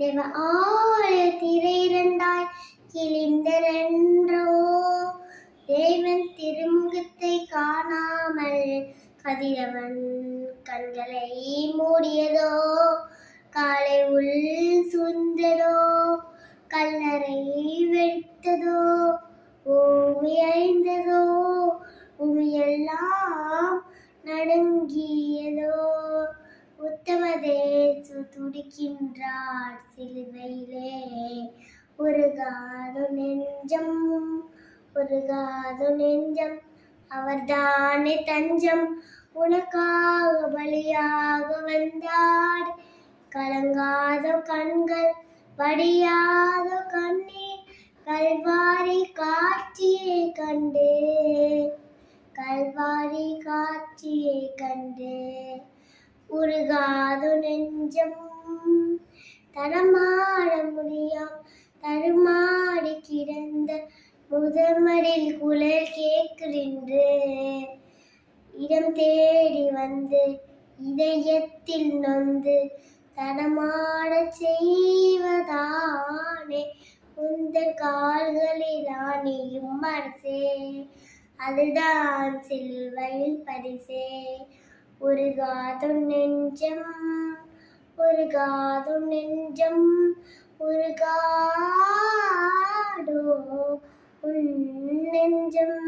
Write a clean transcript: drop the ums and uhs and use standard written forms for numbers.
தேவ ஆலயத்திலே இரண்டாய் கிழிந்ததென்றோ. தேவன் திருமுகத்தை காணாமல் கதிரவன் கண்களை மூடியதோ. காலை உள் சுந்ததோ, கல்லறை வெடித்ததோ, பூமி அழிந்ததோ, பூமியெல்லாம் நடுங்கியதோ. உத்தமதேசு துடிக்கின்றார் சிலுவையிலே. உருகாது நெஞ்சம், உருகாது நெஞ்சம், அவர்தானே தஞ்சம். உனக்காக பலியாக வந்தார். கலங்காத கண்கள், வடியாத கண்ணீர், கல்வாரி காட்சியை கண்டு, கல்வாரி காட்சியை கண்டு. உருகாத நெஞ்சம், தரமாட முடியாம் தருமாடி கிடந்த முதமரில் குழல் கேட்கின்று. இடம் தேடி வந்து இதயத்தில் நொந்து தடமாட செய்வதானே உந்தன் கால்களில் ஆணியும் அரசே. அதுதான் சிலுவையில் பரிசே. உருகாத நெஞ்சம், உருகாத நெஞ்சம், உருகாதோ உன் நெஞ்சம்.